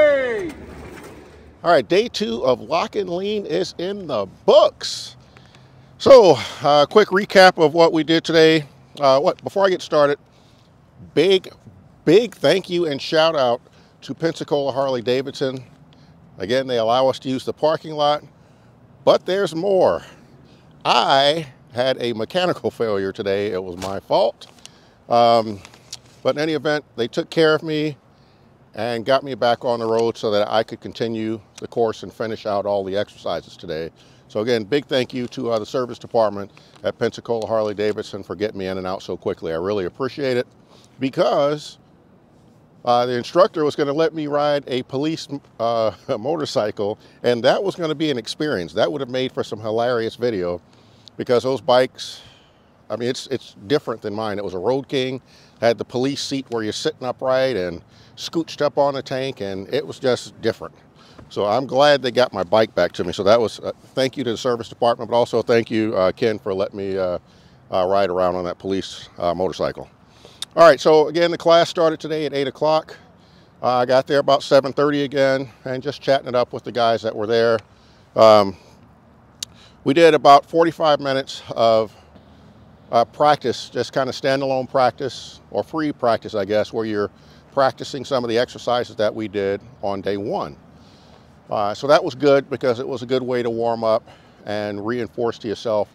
Hey! All right, day 2 of Lock and Lean is in the books. So, quick recap of what we did today. Before I get started, big thank you and shout out to Pensacola Harley Davidson. Again, they allow us to use the parking lot, but there's more. I had a mechanical failure today. It was my fault. But in any event, they took care of me and got me back on the road so that I could continue the course and finish out all the exercises today. So again, big thank you to the service department at Pensacola Harley Davidson for getting me in and out so quickly. I really appreciate it, because the instructor was going to let me ride a police motorcycle, and that was going to be an experience. That would have made for some hilarious video, because those bikes, I mean, it's different than mine. It was a Road King, had the police seat where you're sitting upright and scooched up on the tank, and it was just different. So I'm glad they got my bike back to me. So that was thank you to the service department, but also thank you, Ken, for letting me ride around on that police motorcycle. All right, so again, the class started today at 8 o'clock. I got there about 7:30 again, and just chatting it up with the guys that were there. We did about 45 minutes of practice, just kind of standalone practice, or free practice, I guess, where you're practicing some of the exercises that we did on day 1. So that was good, because it was a good way to warm up and reinforce to yourself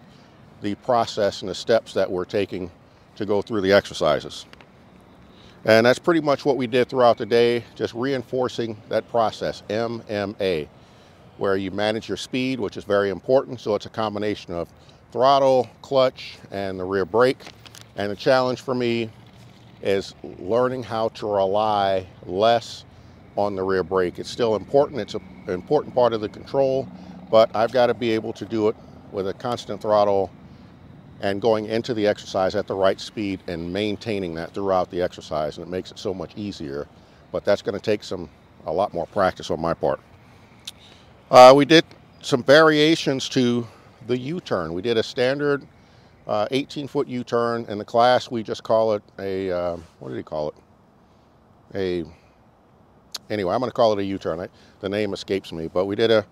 the process and the steps that we're taking to go through the exercises. And that's pretty much what we did throughout the day, just reinforcing that process, MMA, where you manage your speed, which is very important. So it's a combination of throttle, clutch, and the rear brake. And the challenge for me is learning how to rely less on the rear brake. It's still important. It's an important part of the control, but I've got to be able to do it with a constant throttle and going into the exercise at the right speed and maintaining that throughout the exercise, and it makes it so much easier. But that's going to take a lot more practice on my part. We did some variations to the U-turn. We did a standard 18-foot U-turn. In the class, we just call it a, what did he call it? Anyway, I'm going to call it a U-turn. The name escapes me, but we did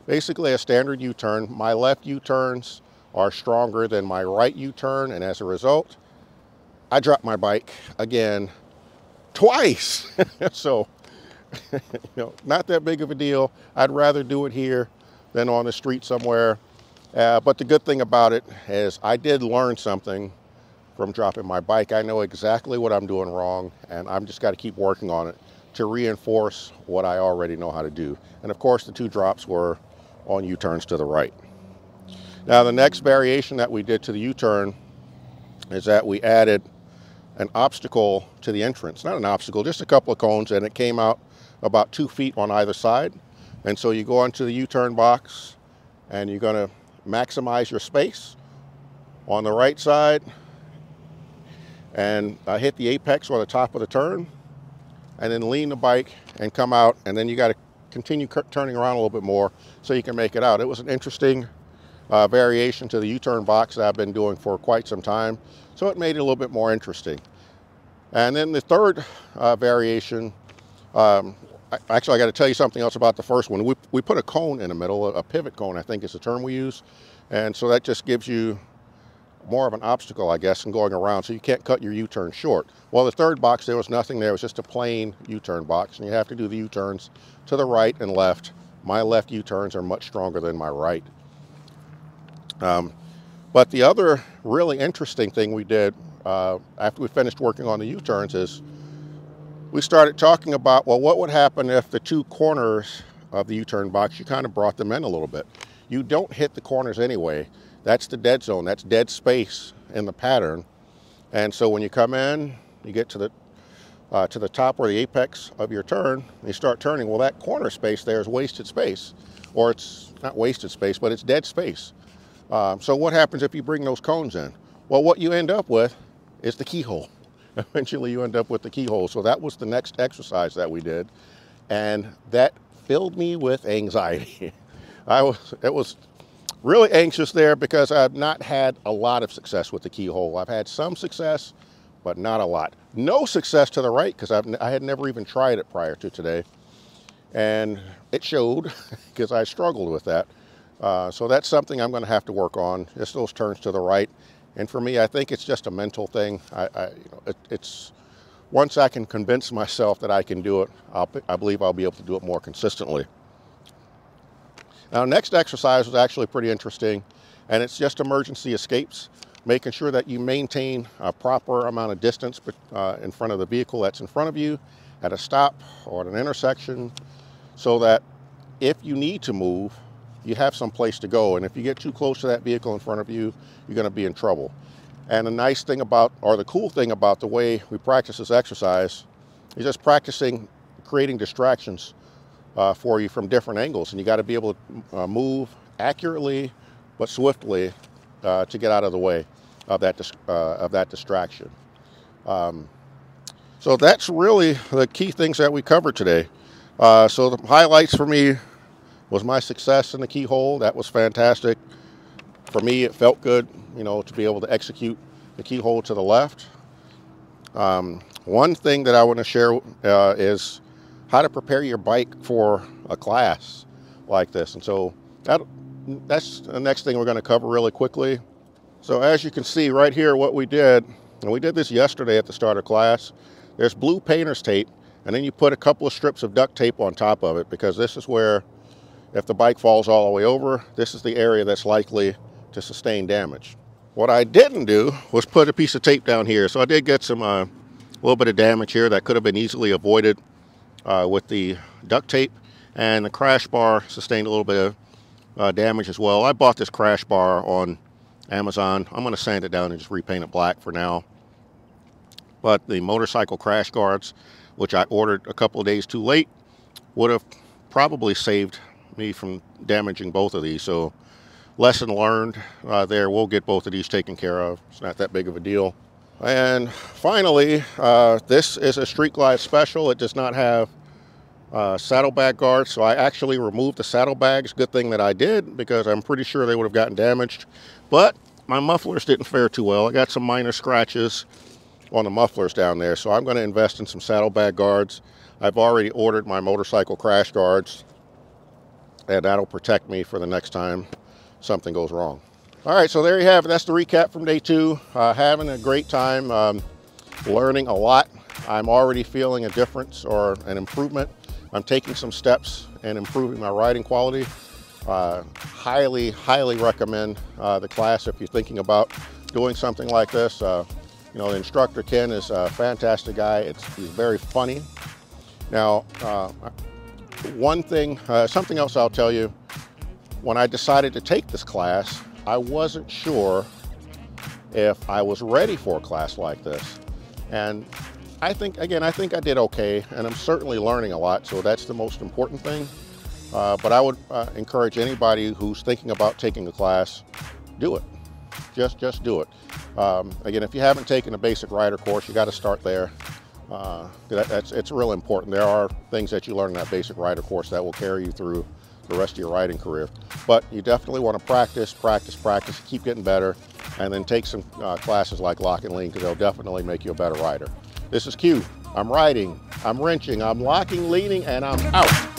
basically a standard U-turn. My left U-turns are stronger than my right U-turn, and as a result, I dropped my bike again twice. So, not that big of a deal. I'd rather do it here than on the street somewhere. But the good thing about it is I did learn something from dropping my bike. I know exactly what I'm doing wrong, and I'm just got to keep working on it to reinforce what I already know how to do. And of course, the 2 drops were on U-turns to the right. Now, the next variation that we did to the U-turn is that we added an obstacle to the entrance. Not an obstacle, just a couple of cones, and it came out about 2 feet on either side. And so you go onto the U-turn box, and you're going to maximize your space on the right side and hit the apex or the top of the turn, and then lean the bike and come out, and then you got to continue turning around a little bit more so you can make it out. It was an interesting variation to the U-turn box that I've been doing for quite some time, so it made it a little bit more interesting. And then the third variation, actually I got to tell you something else about the first one. We put a cone in the middle, a pivot cone, I think is the term we use, and so that just gives you more of an obstacle, I guess, in going around, so you can't cut your U-turn short. Well, the third box, there was nothing there. It was just a plain U-turn box, and you have to do the U-turns to the right and left. My left U-turns are much stronger than my right. But the other really interesting thing we did after we finished working on the U-turns is we started talking about, well, what would happen if the 2 corners of the U-turn box, you kind of brought them in a little bit. You don't hit the corners anyway. That's the dead zone. That's dead space in the pattern. And so when you come in, you get to the top or the apex of your turn, you start turning. Well, that corner space there is wasted space, or it's not wasted space, but it's dead space. So what happens if you bring those cones in? Well, what you end up with is the keyhole. Eventually you end up with the keyhole. So that was the next exercise that we did, and that filled me with anxiety. It was really anxious there, because I've not had a lot of success with the keyhole. I've had some success, but not a lot. No success to the right, because I had never even tried it prior to today. and it showed because I struggled with that. So that's something I'm going to have to work on, just those turns to the right. And for me, I think it's just a mental thing. It's once I can convince myself that I can do it, I believe I'll be able to do it more consistently. Now, next exercise was actually pretty interesting, and it's just emergency escapes, making sure that you maintain a proper amount of distance in front of the vehicle that's in front of you at a stop or at an intersection, so that if you need to move, you have some place to go. And if you get too close to that vehicle in front of you, you're going to be in trouble. And the nice thing about, or the cool thing about the way we practice this exercise is just practicing creating distractions for you from different angles. And you got to be able to move accurately but swiftly to get out of the way of that distraction. So that's really the key things that we covered today. So the highlights for me was my success in the keyhole. That was fantastic. For me, it felt good, you know, to be able to execute the keyhole to the left. One thing that I want to share is how to prepare your bike for a class like this. And so that's the next thing we're going to cover really quickly. So as you can see right here, what we did, and we did this yesterday at the start of class, there's blue painter's tape, and then you put a couple of strips of duct tape on top of it, because this is where, if the bike falls all the way over, this is the area that's likely to sustain damage. What I didn't do was put a piece of tape down here. So I did get some a little bit of damage here that could have been easily avoided with the duct tape, and the crash bar sustained a little bit of damage as well. I bought this crash bar on Amazon. I'm going to sand it down and just repaint it black for now. But the motorcycle crash guards, which I ordered a couple of days too late, would have probably saved me from damaging both of these. So lesson learned there. We'll get both of these taken care of. It's not that big of a deal. And finally, this is a Street Glide special. It does not have saddlebag guards, so I actually removed the saddlebags. Good thing that I did, because I'm pretty sure they would have gotten damaged. But my mufflers didn't fare too well. I got some minor scratches on the mufflers down there, so I'm going to invest in some saddlebag guards. I've already ordered my motorcycle crash guards, and that'll protect me for the next time something goes wrong. All right, so there you have it. That's the recap from day 2. Having a great time, learning a lot. I'm already feeling a difference or an improvement. I'm taking some steps and improving my riding quality. Highly, highly recommend the class if you're thinking about doing something like this. You know, the instructor, Ken, is a fantastic guy. He's very funny. Now, one thing, something else I'll tell you, when I decided to take this class, I wasn't sure if I was ready for a class like this. And I think I did okay, and I'm certainly learning a lot, so that's the most important thing. But I would encourage anybody who's thinking about taking a class, do it. Just do it. Again, if you haven't taken a basic rider course, you got to start there. It's real important. There are things that you learn in that basic rider course that will carry you through the rest of your riding career. But you definitely want to practice, keep getting better, and then take some classes like lock and lean, because they'll definitely make you a better rider. This is Q. I'm riding, I'm wrenching, I'm locking, leaning, and I'm out.